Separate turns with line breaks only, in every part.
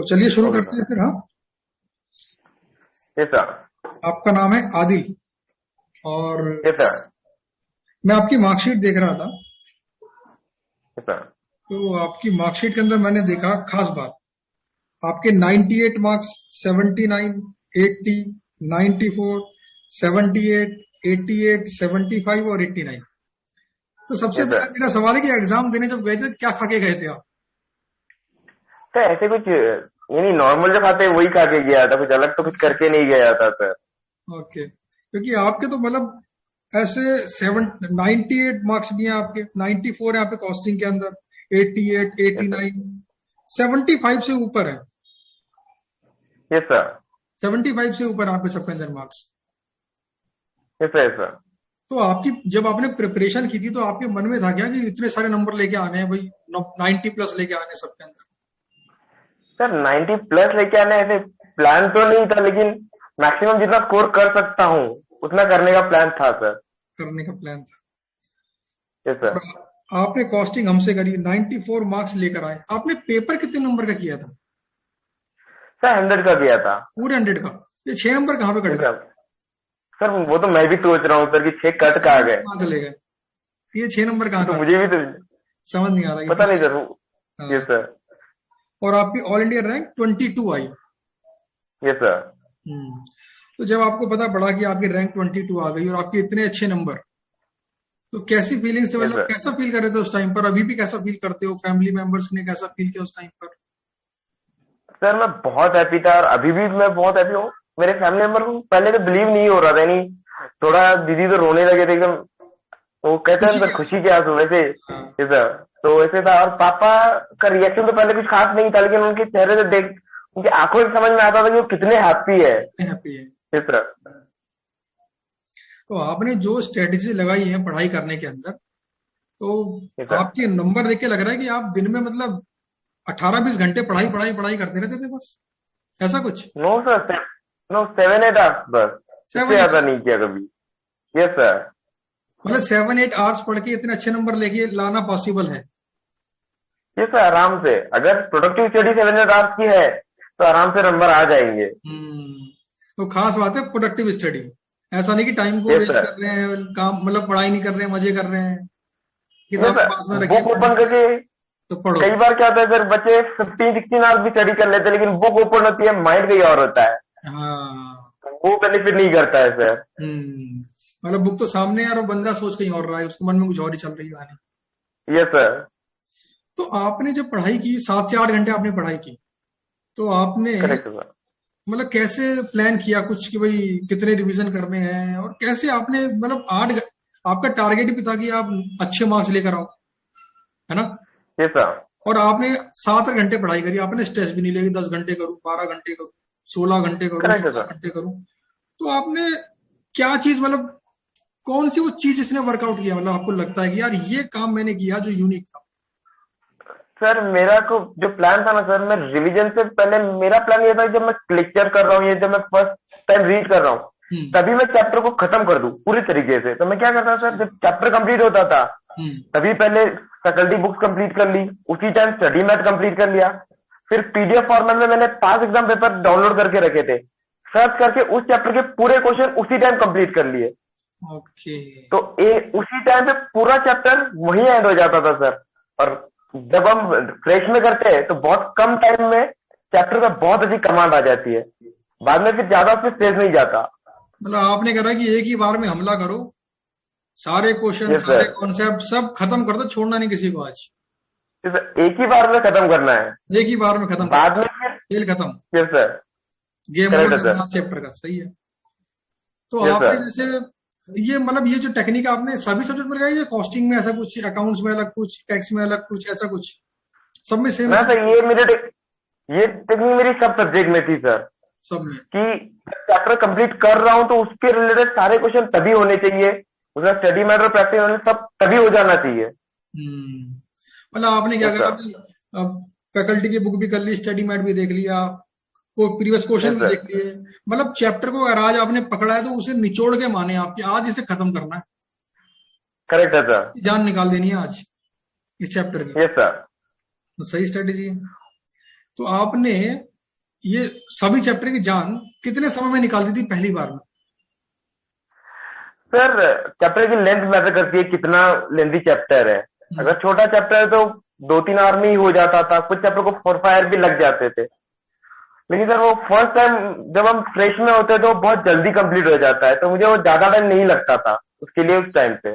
चलिए शुरू
ओके
करते
सर।
हैं फिर। हाँ,
यस सर।
आपका नाम है आदिल और
यस सर।
मैं आपकी मार्कशीट देख रहा था।
Yes sir.
तो आपकी मार्कशीट के अंदर मैंने देखा खास बात, आपके 98 मार्क्स, 79, 80, 94, 78, 88, 75 और 89। तो सबसे
यस
पहले
सर।
मेरा सवाल है कि एग्जाम देने जब गए थे क्या खा के गए थे आप?
सर ऐसे कुछ यानी नॉर्मल जो खाते हैं वही खा के गया था, कुछ अलग तो कुछ करके नहीं गया था सर।
ओके, क्योंकि आपके तो मतलब ऐसे 98 मार्क्स भी हैं आपके, 94 है आपके कॉस्टिंग के अंदर, 88,
यस सर।
89, 75 से ऊपर है।
Yes sir.
75 से ऊपर आपके सबके अंदर marks.
Yes sir. Yes sir.
तो आपकी जब आपने प्रिपरेशन की थी तो आपके मन में था क्या कि इतने सारे नंबर लेके आने हैं भाई, 90 प्लस लेके आने हैं सबके अंदर?
सर 90 प्लस लेके आना ऐसे प्लान तो नहीं था, लेकिन मैक्सिमम जितना स्कोर कर सकता हूँ उतना करने का प्लान था सर।
करने का प्लान था।
यस
और
सर।
आपने कॉस्टिंग हमसे करी, 94 मार्क्स लेकर आए। आपने पेपर कितने नंबर का किया था?
सर 100 का किया था।
पूरे 100 का? ये 6 नंबर कहाँ पे कट
यस
गए?
सर। सर वो तो मैं भी सोच रहा हूँ सर कि 6 कट
6
का आ
नंबर
गए।
कहाँ चले गए? ये 6 नंबर कहाँ
तो
कहाँ
मुझे
चले?
भी तो
समझ नहीं आ रहा ये
पता नहीं
बस।
सर। यस
हाँ।
सर।
और आपकी ऑल इंडिया रैंक 22 आई।
Yes sir.
हम्म। तो जब आपको पता पड़ा कि आपकी रैंक 22 आ गई और आपके इतने अच्छे नंबर, तो कैसी फीलिंग्स थे?
यस
मतलब
सर।
कैसा फील कर रहे थे उस टाइम पर? अभी भी कैसा फील करते हो? फैमिली मेंबर्स ने कैसा फील किया उस टाइम पर?
सर मैं बहुत हैप्पी था और अभी भी मैं बहुत हैप्पी हूँ। मेरे फैमिली मेंबर को पहले तो बिलीव नहीं हो रहा था, यानी थोड़ा दीदी तो रोने लगे थे एकदम। वो कहते हैं
खुशी
अंदर
के आंसू।
खुशी के आंसू वैसे।
हाँ।
ये सर। तो वैसे था, और पापा का रिएक्शन तो पहले कुछ खास नहीं था, लेकिन उनके चेहरे से देख, उनकी आंखों से समझ में आता था कि वो कितने हैप्पी है।
हैप्पी है।
इस तरह।
तो आपने जो स्ट्रेटेजी लगाई है पढ़ाई करने के अंदर, तो
ये सर।
आपके नंबर देख के लग रहा है कि आप दिन में मतलब 18-20 घंटे पढ़ाई पढ़ाई पढ़ाई करते रहते थे बस, ऐसा कुछ?
No sir. नो 7 8 आवर्स बस। इससे
सेवन एट
ज्यादा नहीं
आवर्स
किया कभी। Yes sir.
मतलब 7-8 आवर्स पढ़ के इतने अच्छे नंबर लेके लाना पॉसिबल है?
यस सर, आराम से अगर प्रोडक्टिव स्टडी 7 8 आवर्स की है तो आराम से नंबर आ जाएंगे।
हम्म। तो खास बात है प्रोडक्टिव स्टडी। ऐसा नहीं कि टाइम को
यस
वेस्ट
सर।
कर रहे हैं, काम मतलब पढ़ाई नहीं कर रहे हैं, मजे कर रहे हैं,
यस
किताबें
सर।
पास में रखिए,
बुक
पढ़ने
ओपन
का
करके
तो पढ़ो।
कई बार क्या होता है सर, बच्चे 15 16 आवर्स भी स्टडी कर लेते हैं, लेकिन बुक ओपन होती है, माइंड कहीं और होता है।
हाँ।
वो बेनिफिट नहीं करता है सर।
मतलब बुक तो सामने है और वो बंदा सोच कहीं और रहा है, उसके मन में कुछ और ही चल रही है कहानी।
Yes sir.
तो आपने जब पढ़ाई की, 7 से 8 घंटे आपने पढ़ाई की, तो आपने
करेक्ट सर।
मतलब कैसे प्लान किया कुछ कि भाई कितने रिवीजन करने हैं, और कैसे आपने मतलब आपका टारगेट भी था कि आप अच्छे मार्क्स लेकर आओ, है ना?
Yes sir.
और आपने 7 घंटे पढ़ाई करी, आपने स्ट्रेस भी नहीं लिया कि 10 घंटे करूं, 12 घंटे करूं, 16 घंटे करूं,
करेक्ट
चौदह
सर।
घंटे करूं। तो आपने क्या चीज मतलब कौन सी वो चीज इसने वर्कआउट किया, मतलब आपको लगता है कि यार ये काम मैंने किया जो यूनिक था?
सर मेरा को जो प्लान था ना सर, मैं रिवीजन से पहले मेरा प्लान ये था कि जब मैं लेक्चर कर रहा हूँ, ये जब मैं फर्स्ट टाइम रीड कर रहा हूँ,
हम्म।
तभी मैं चैप्टर को खत्म कर दूं पूरी तरीके से। तो मैं क्या करता था सर, जब चैप्टर कंप्लीट होता था
हम्म।
तभी पहले फैकल्टी बुक्स कंप्लीट कर ली, उसी टाइम स्टडी मैट कंप्लीट कर लिया। फिर पीडीएफ फॉर्मेट में मैंने 5 एग्जाम पेपर डाउनलोड करके रखे थे, सर्च करके उस चैप्टर के पूरे क्वेश्चन उसी टाइम कंप्लीट कर लिए।
ओके।
तो उसी टाइम पे पूरा चैप्टर वही एंड हो जाता था सर। और जब हम फ्रेश में करते हैं तो बहुत कम टाइम में चैप्टर का बहुत अच्छी कमांड आ जाती है, बाद में फिर ज्यादा उसमें स्ट्रेस नहीं जाता।
मतलब आपने करा कि एक ही बार में हमला करो, सारे क्वेश्चन
यस
सारे
सर।
कॉन्सेप्ट सब खत्म कर दो, छोड़ना नहीं किसी को आज।
एक ही बार में खत्म करना है,
एक ही बार में खत्म कर
बाद
दो,
में फिर।
खेल खत्म,
yes sir.
Game
correct
over
है
कर
सर।
दो चैप्टर का। सही है। तो
यस
आपने
सर।
जैसे ये मतलब ये जो टेक्निक आपने सभी सब्जेक्ट में लगाई, या कॉस्टिंग में ऐसा कुछ, अकाउंट्स में अलग कुछ, टैक्स में अलग कुछ, ऐसा कुछ? सब में सेम
मैं
चीज
सर
है?
ये टेक्निक मेरी सब सब्जेक्ट में थी सर,
सब में?
कि चैप्टर कंप्लीट कर रहा हूं तो उसके रिलेटेड सारे क्वेश्चन तभी होने चाहिए, उसका स्टडी मैटर प्रैक्टिस सब तभी हो जाना चाहिए।
मतलब आपने क्या
यस
करा
सर।
कि अब फैकल्टी की बुक भी कर ली, स्टडी मैट भी देख लिया, को प्रीवियस क्वेश्चन
यस
भी
सर।
देख लिए, मतलब चैप्टर को अगर आज आपने पकड़ा है तो उसे निचोड़ के माने आपकी, आज इसे खत्म करना है,
करेक्ट है सर।
इसकी जान निकाल देनी है आज इस चैप्टर की।
Yes sir.
तो सही स्ट्रेटेजी है। तो आपने ये सभी चैप्टर की जान कितने समय में निकालती थी पहली बार में?
सर चैप्टर की लेंथ मैटर करती है, कितना लेंथी चैप्टर है।
हम्म,
अगर छोटा चैप्टर है तो 2-3 आवर में ही हो जाता था, कुछ चैप्टर को 4-5 भी लग जाते थे। लेकिन सर वो फर्स्ट टाइम जब हम फ्रेश में होते हैं तो बहुत जल्दी कंप्लीट हो जाता है, तो मुझे वो ज्यादा टाइम नहीं लगता था उसके लिए उस टाइम पे।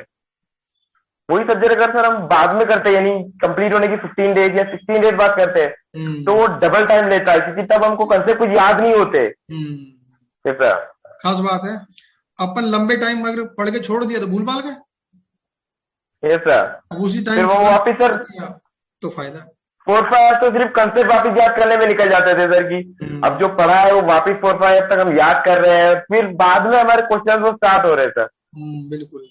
वही सब्जेक्ट अगर सर हम बाद में करते हैं, यानी कंप्लीट होने की 15 डेज या 16 डेज बाद करते हैं, तो
हम्म,
वो डबल टाइम लेता है, क्योंकि तब हमको कंसेप्ट कुछ याद नहीं होते।
हम्म,
ऐसा।
खास बात है। अपन लंबे टाइम अगर पढ़ के छोड़ दिया तो भूल भाल गए।
ऐसा।
अब उसी
फिर
टाइम
वो
पे
वापिस सर
किया तो फायदा।
4-5 तो सिर्फ कंसेप्ट वापिस याद करने में निकल जाते थे सर की। अब
हम्म,
जो पढ़ा है वो वापिस 4-5 तक हम याद कर रहे हैं, फिर बाद में हमारे क्वेश्चन वो स्टार्ट हो रहे हैं सर।
बिल्कुल।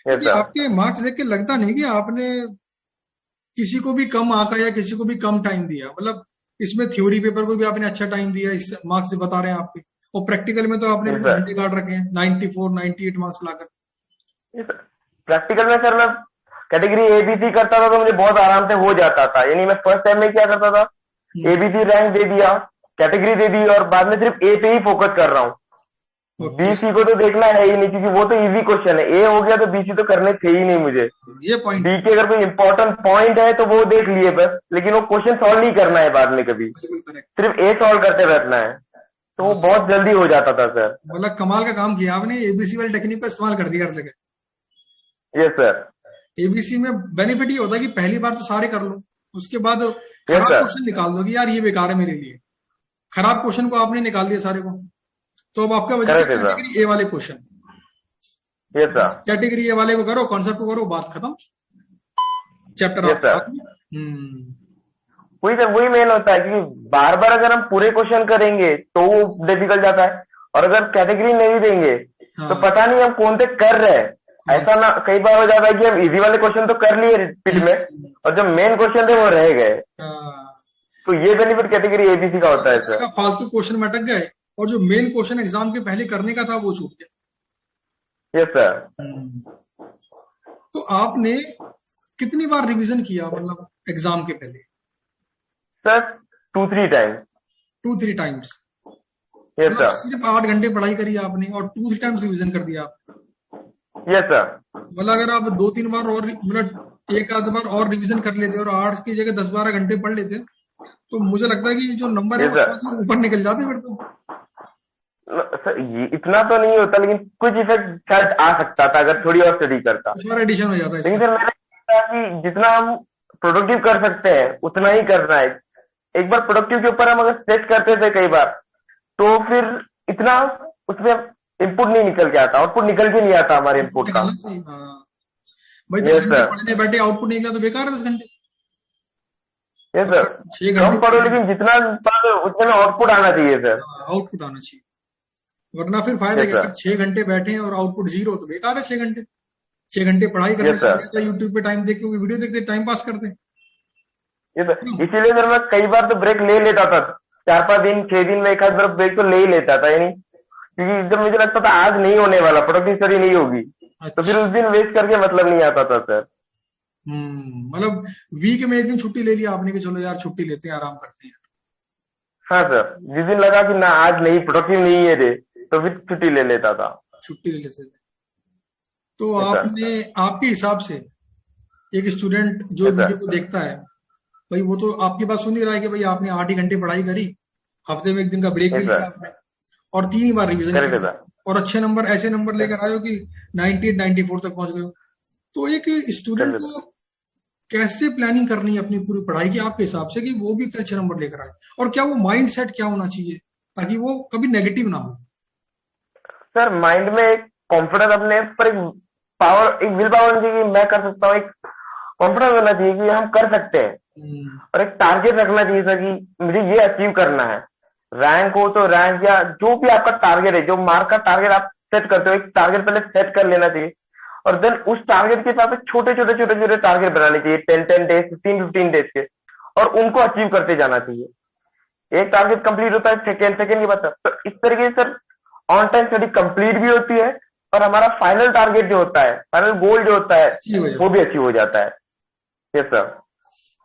क्योंकि
ऐसा।
आपके मार्क्स देख के लगता नहीं कि आपने किसी को भी कम आंका या किसी को भी कम टाइम दिया। मतलब इसमें थ्योरी पेपर को भी आपने अच्छा टाइम दिया, इस मार्क्स बता रहे हैं आपके। और प्रैक्टिकल में तो आपने बिल्कुल
ऐसा।
घंटे काट रखे हैं, 94 98 मार्क्स लाकर।
प्रैक्टिकल में सर मैं कैटेगरी एबीसी करता था तो मुझे बहुत आराम से हो जाता था, यानी मैं फर्स्ट टाइम में क्या करता था,
हम्म,
एबीसी रैंक दे दिया, कैटेगरी दे दी, और बाद में सिर्फ ए पे ही फोकस कर रहा हूँ।
ओके।
बीसी को तो देखना है ही नहीं, क्योंकि वो तो इजी क्वेश्चन है। ए हो गया तो बीसी तो करने थे ही नहीं मुझे।
ये पॉइंट
डी
है।
के अगर कोई इंपॉर्टेंट पॉइंट है तो वो देख लिए बस, लेकिन वो क्वेश्चन सॉल्व नहीं करना है बाद में कभी,
बिल्कुल करेक्ट।
सिर्फ ए सॉल्व करते रहना है। तो वो
हाँ,
बहुत जल्दी हो जाता था सर।
मतलब कमाल का काम किया आपने, एबीसी वाली टेक्निक का इस्तेमाल कर दिया हर जगह।
Yes sir.
एबीसी में बेनिफिट ये होता है कि पहली बार तो सारे कर लो, उसके बाद
यस
खराब
सर।
क्वेश्चन निकाल दो कि यार ये बेकार है मेरे लिए। खराब क्वेश्चन को आपने निकाल दिया सारे को, तो अब आपका वजह से
करेक्ट है सर।
कैटेगरी ए वाले question.
Yes sir.
Category A वाले को करो, कॉन्सेप्ट को करो, बात खत्म। चैप्टर
यस
आपके
सर।
हाथ में।
वही सर, वही मेन होता है, क्योंकि बार बार अगर हम पूरे क्वेश्चन करेंगे तो वो डिफिकल्ट जाता है, और अगर कैटेगरी नहीं देंगे तो
हाँ,
पता नहीं हम कौन से कर रहे हैं। ऐसा
यस।
ना कई बार हो जाता है कि हम इजी वाले क्वेश्चन तो कर लिए रिपीट में, और जो मेन क्वेश्चन थे वो रह गए।
हाँ,
तो ये बेनिफिट कैटेगरी एबीसी का होता है
एक
सर।
जगह फालतू क्वेश्चन में अटक गए, और जो मेन क्वेश्चन एग्जाम के पहले करने का था वो छूट गया।
Yes sir.
तो आपने कितनी बार रिवीजन किया, मतलब एग्जाम के पहले?
Sir 2-3 time.
2-3 टाइम्स?
यस
मतलब
सर।
सिर्फ 8 घंटे पढ़ाई करी आपने और 2-3 टाइम्स रिवीजन कर दिया आपने?
Yes sir.
मतलब अगर आप 2-3 बार और मतलब एक आध बार और रिवीजन कर लेते और 8 की जगह 10-12 घंटे पढ़ लेते, तो मुझे लगता है कि जो नंबर है
यस
वो
सर।
100 के ऊपर निकल जाते फिर तो।
सर ये इतना तो नहीं होता, लेकिन कुछ इफेक्ट शायद आ सकता था अगर थोड़ी और स्टडी करता।
कुछ और एडिशन हो जाता है
लेकिन
इसका।
सर मैंने कहा कि जितना हम प्रोडक्टिव कर सकते हैं उतना ही करना है। एक बार प्रोडक्टिव के ऊपर हम अगर सेट करते थे कई बार, तो फिर इतना उसमें इनपुट नहीं निकल के आता, आउटपुट निकल के नहीं आता हमारे
आउटपुट
इनपुट का।
निकलना चाहिए, हाँ। भाई दस
यस
घंटे
सर।
पढ़ने बैठे, आउटपुट निकला तो बेकार है 10 घंटे।
यस
और
सर।
अगर 6
कम
घंटे
पढ़ो
पढ़े,
लेकिन जितना पढ़ो उतने में आउटपुट आना चाहिए सर।
आउटपुट आना चाहिए। वरना फिर फायदा
यस
क्या,
सर।
अगर 6 घंटे बैठे हैं और आउटपुट जीरो तो बेकार है 6 घंटे। 6 घंटे पढ़ाई करने
यस
से
सर।
बढ़िया था यूट्यूब पे टाइम देख के वीडियो देखते टाइम पास करते।
यस सर, इसीलिए सर मैं कई बार तो ब्रेक ले लेता था, 4-5 दिन 6 दिन में एक आध बार ब्रेक तो ले ही लेता था, यानी क्योंकि जब मुझे लगता था आज नहीं होने वाला, प्रोडक्टिव स्टडी नहीं होगी, तो फिर उस
अच्छा।
दिन वेस्ट करके मतलब नहीं आता था सर।
मतलब वीक में एक दिन छुट्टी ले लिया आपने कि चलो यार छुट्टी लेते हैं, आराम करते हैं।
हाँ सर, जिस दिन लगा कि ना आज नहीं, प्रोडक्टिव नहीं है रे, तो फिर छुट्टी ले लेता था।
छुट्टी ले लेते थे। तो
यस सर।
आपने, आपके हिसाब से एक स्टूडेंट जो
यस
वीडियो
सर।
को देखता है, भाई वो तो आपकी बात सुन ही रहा है कि भाई आपने 8 ही घंटे पढ़ाई करी, हफ्ते में एक दिन का ब्रेक भी
यस
लिया
सर।
आपने, और 3 ही बार रिवीजन
करेक्ट है
किया,
सर।
और अच्छे नंबर, ऐसे नंबर लेकर आए हो कि 98 94 तक पहुंच गए हो। तो एक स्टूडेंट
करेक्ट है
को
सर।
कैसे प्लानिंग करनी है अपनी पूरी पढ़ाई की आपके हिसाब से कि वो भी इतने अच्छे नंबर लेकर आए? और क्या वो माइंड सेट क्या होना चाहिए ताकि वो कभी नेगेटिव ना हो?
सर माइंड में एक कॉन्फिडेंस अपने पर, एक पावर, एक विल पावर होनी चाहिए कि मैं कर सकता हूँ, एक कॉन्फिडेंस होना चाहिए कि हम कर सकते हैं,
हम्म,
और एक टारगेट रखना चाहिए सर कि मुझे ये अचीव करना है। रैंक हो तो रैंक, या जो भी आपका टारगेट है, जो मार्क का टारगेट आप सेट करते हो, एक टारगेट पहले सेट कर लेना चाहिए, और देन उस टारगेट के हिसाब से छोटे छोटे छोटे छोटे टारगेट बनाने चाहिए, 10-10 डेज, 15-15 डेज के, और उनको अचीव करते जाना चाहिए। एक टारगेट कंप्लीट होता है सेकेंड सेकेंड के बाद, तो इस तरीके से sir on time study complete भी होती है, और हमारा फाइनल टारगेट जो होता है, फाइनल गोल जो होता है,
अच्छी हो
वो
जाए।
भी अचीव हो जाता है। Yes sir.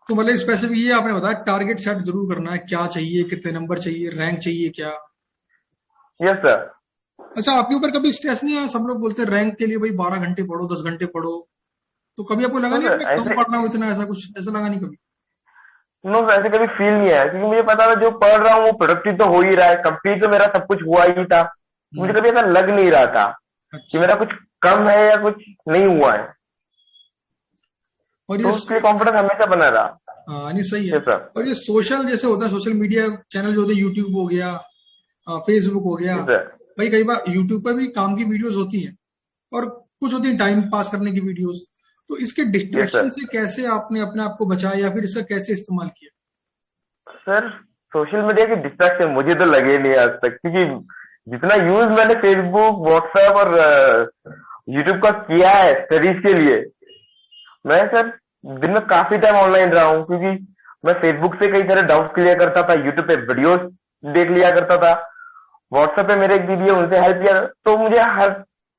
तो मतलब स्पेसिफिक ये आपने बताया टारगेट सेट जरूर करना है, क्या चाहिए, कितने नंबर चाहिए, रैंक चाहिए क्या।
Yes sir.
अच्छा, आपके ऊपर कभी स्ट्रेस नहीं आया? सब लोग बोलते हैं रैंक के लिए भाई 12 घंटे पढ़ो, 10 घंटे पढ़ो, तो कभी आपको लगा
नो
नहीं यार
सर,
मैं कम
ऐसे
पढ़ रहा हूँ इतना, ऐसा कुछ ऐसा लगा नहीं कभी?
नो सर, ऐसे कभी फील नहीं आया, क्योंकि मुझे पता था जो पढ़ रहा हूँ वो प्रोडक्टिव तो हो ही रहा है, कंप्लीट तो मेरा सब कुछ हुआ ही था। मुझे
हम्म।
कभी ऐसा लग नहीं रहा था कि
अच्छा।
मेरा कुछ कम है या कुछ नहीं हुआ है।
और ये
तो उसके लिए कॉन्फिडेंस हमेशा बना रहा।
हाँ नहीं सही है।
Yes sir.
और ये सोशल जैसे होता है, सोशल मीडिया चैनल जो होते हैं, यूट्यूब हो गया, फेसबुक हो गया,
यस सर।
भाई कई बार यूट्यूब पर भी काम की वीडियोस होती हैं और कुछ होती है टाइम पास करने की वीडियोस। तो इसके
यस
डिस्ट्रैक्शन
सर।
से कैसे आपने अपने आप को बचाया या फिर इसका कैसे इस्तेमाल किया?
सर, सोशल मीडिया की डिस्ट्रैक्शन मुझे तो लगे नहीं आज तक, क्योंकि जितना यूज मैंने फेसबुक, व्हाट्सएप और यूट्यूब का किया है स्टडीज के लिए, मैं सर दिन में काफी टाइम ऑनलाइन रहा हूँ, क्योंकि मैं फेसबुक से कई सारे डाउट्स क्लियर करता था, यूट्यूब पे वीडियोस देख लिया करता था, व्हाट्सएप पे मेरे एक दीदी है उनसे हेल्प लिया। तो मुझे हर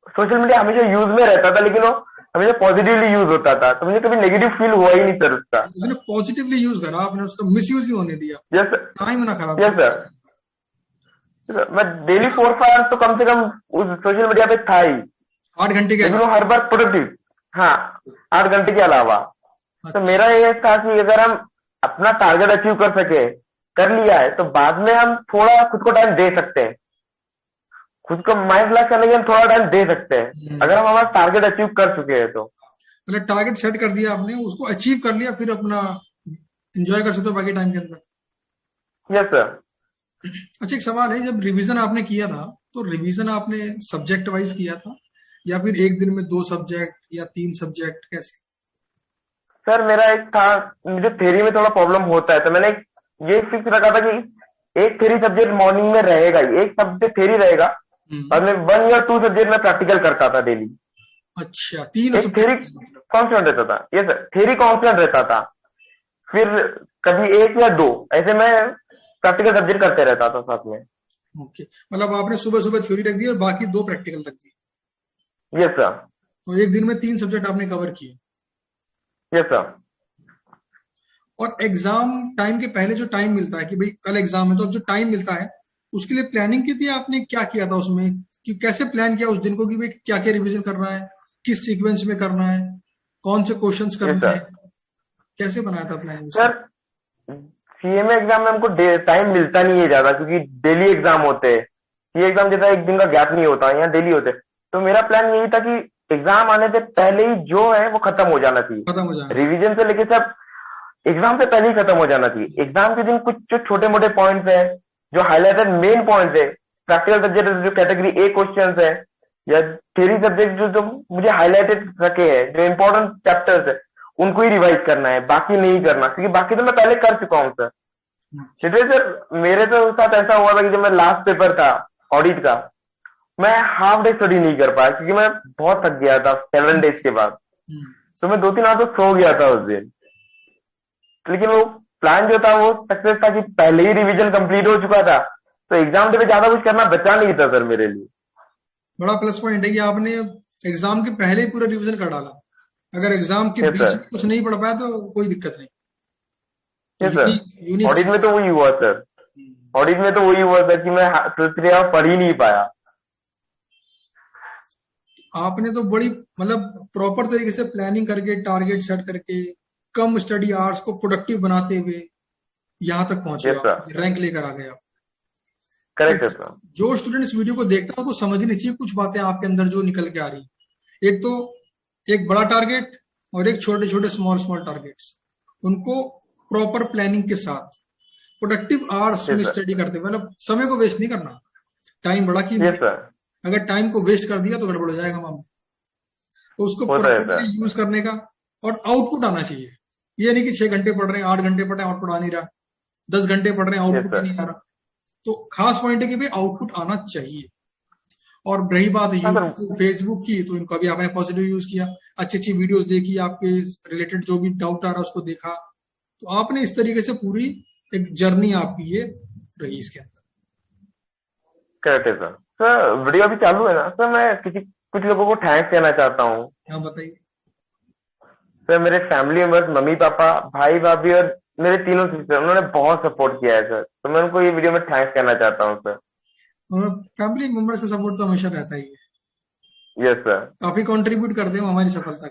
सोशल मीडिया हमेशा यूज में रहता था, लेकिन वो हमेशा पॉजिटिवली यूज होता था, तो मुझे कभी नेगेटिव फील हुआ ही नहीं सर उसका।
उसने पॉजिटिवली यूज करा, आपने उसका मिस यूज नहीं होने दिया,
यस।
टाइम ना खराब
यस
करा।
सर। मैं डेली 4 5 तो कम से कम उस सोशल मीडिया पे था ही,
8 घंटे के
लेकिन वो
अलावा?
हर बार प्रोडक्टिव। हाँ, 8 घंटे के अलावा। तो
अच्छा।
मेरा ये था कि अगर हम अपना टारगेट अचीव कर सके, कर लिया है, तो बाद में हम थोड़ा खुद को टाइम दे सकते हैं, खुद को माइंड रिलैक्स करने के लिए हम थोड़ा टाइम दे सकते हैं, अगर हम हमारा टारगेट अचीव कर चुके हैं तो।
मतलब टारगेट सेट कर दिया आपने, उसको अचीव कर लिया, फिर अपना एंजॉय कर सकते हो बाकी टाइम के अंदर।
Yes sir.
अच्छा, एक सवाल है, जब रिवीजन आपने किया था तो रिवीजन आपने सब्जेक्ट वाइज किया था या फिर एक दिन में 2 सब्जेक्ट या 3 सब्जेक्ट, कैसे?
सर मेरा एक था, मुझे थ्योरी में थोड़ा प्रॉब्लम होता है, तो मैंने ये फिक्स रखा था कि एक थ्योरी सब्जेक्ट मॉर्निंग में रहेगा ही, एक सब्जेक्ट थ्योरी रहेगा,
हम्म।
और मैं 1 या 2 सब्जेक्ट में प्रैक्टिकल करता था डेली।
अच्छा, 3 सब्जेक्ट
एक थ्योरी
मतलब।
कांस्टेंट रहता था, ये सर थ्योरी कांस्टेंट रहता था, फिर कभी 1 या 2 ऐसे मैं प्रैक्टिकल सब्जेक्ट करते रहता था साथ में।
ओके, मतलब आपने सुबह सुबह थ्योरी रख दी और बाकी 2 प्रैक्टिकल रख दी,
यस सर।
तो एक दिन में 3 सब्जेक्ट आपने कवर किए।
Yes sir.
और एग्जाम टाइम के पहले जो टाइम मिलता है कि भाई कल एग्जाम है, तो अब जो टाइम मिलता है उसके लिए प्लानिंग की थी आपने, क्या किया था उसमें, कि कैसे प्लान किया उस दिन को कि भाई क्या क्या रिवीजन करना है, किस सीक्वेंस में करना है, कौन से क्वेश्चंस
यस
करने
सर।
हैं, कैसे बनाया था प्लानिंग उसका?
सर, सीएमए एग्जाम में हमको टाइम मिलता नहीं है ज्यादा, क्योंकि डेली एग्जाम होते हैं। ये एग्जाम जैसा एक दिन का गैप नहीं होता, यहाँ डेली होते हैं। तो मेरा प्लान यही था कि एग्जाम आने से पहले ही जो है वो खत्म हो जाना चाहिए,
खत्म हो जाना चाहिए।
रिवीजन से लेके सब एग्जाम से पहले ही खत्म हो जाना चाहिए। एग्जाम के दिन कुछ जो छोटे मोटे पॉइंट्स है, जो हाईलाइटेड मेन पॉइंट्स है, प्रैक्टिकल सब्जेक्ट जो कैटेगरी ए क्वेश्चंस है, या थ्योरी सब्जेक्ट जो जो मुझे हाईलाइटेड रखे हैं, जो इंपॉर्टेंट चैप्टर्स है, उनको ही रिवाइज करना है, बाकी नहीं करना, क्योंकि बाकी तो मैं पहले कर चुका हूँ सर।
अच्छा।
इसलिए सर मेरे तो साथ ऐसा हुआ था कि जब मैं लास्ट पेपर था ऑडिट का, मैं हाफ डे स्टडी नहीं कर पाया, क्योंकि मैं बहुत थक गया था 7 डेज के बाद।
हम्म।
तो मैं 2 3 रात तो सो गया था उस दिन। लेकिन वो प्लान जो था वो सक्सेस था, कि पहले ही रिवीजन कंप्लीट हो चुका था, तो एग्जाम डे पे ज्यादा कुछ करना बचा नहीं था सर मेरे लिए।
बड़ा प्लस पॉइंट है कि आपने एग्जाम के पहले ही पूरा रिवीजन कर डाला। अगर एग्जाम के
यस
बीच
सर।
में कुछ नहीं पढ़ पाया तो कोई दिक्कत नहीं। तो
yes sir.
Unique unique
audit
चीज
में तो वही हुआ सर।
है।
ऑडिट में तो वही हुआ सर कि मैं 3 पढ़ ही नहीं पाया।
आपने तो बड़ी मतलब प्रॉपर तरीके से प्लानिंग करके टारगेट सेट करके कम स्टडी आवर्स को प्रोडक्टिव बनाते हुए यहाँ तक पहुंचे
यस सर।
आप, रैंक लेकर आ गए आप।
करेक्ट है
एक-
सर।
जो स्टूडेंट इस वीडियो को देखता है उसको समझनी चाहिए कुछ बातें आपके अंदर जो निकल के आ रही। एक तो एक बड़ा टारगेट और एक छोटे छोटे स्मॉल स्मॉल टारगेट्स, उनको प्रॉपर प्लानिंग के साथ प्रोडक्टिव आवर्स
यस
में
सर।
स्टडी करते हुए, मतलब समय को वेस्ट नहीं करना। टाइम बड़ा कीमती
यस
है,
सर।
अगर टाइम को वेस्ट कर दिया तो गड़बड़ हो जाएगा मामला। तो उसको
होता है
प्रोडक्टिवली
सर।
यूज करने का और आउटपुट आना चाहिए। ये नहीं कि 6 घंटे पढ़ रहे हैं, 8 घंटे पढ़ रहे हैं, आउटपुट आ नहीं रहा, 10 घंटे पढ़ रहे हैं,
यस
आउटपुट ही
सर।
नहीं आ रहा। तो खास पॉइंट है कि भाई आउटपुट आना चाहिए। और रही बात
हाँ सर।
यूट्यूब फेसबुक की, तो इनका भी आपने पॉजिटिव यूज किया, अच्छी अच्छी वीडियोस देखी, आपके रिलेटेड जो भी डाउट आ रहा है उसको देखा, तो आपने इस तरीके से पूरी एक जर्नी आपकी ये रही इसके अंदर।
करेक्ट है सर। सर वीडियो अभी चालू है ना सर, मैं किसी कुछ लोगों को थैंक्स कहना चाहता हूँ।
हाँ बताइए।
सर मेरे फैमिली मेंबर्स, मम्मी पापा, भाई भाभी और मेरे तीनों सिस्टर, उन्होंने बहुत सपोर्ट किया है सर। तो मैं उनको ये वीडियो में थैंक्स कहना चाहता हूँ सर।
और फैमिली मेंबर्स का सपोर्ट तो हमेशा रहता ही है,
यस सर।
काफी कंट्रीब्यूट करते हो हमारी सफलता के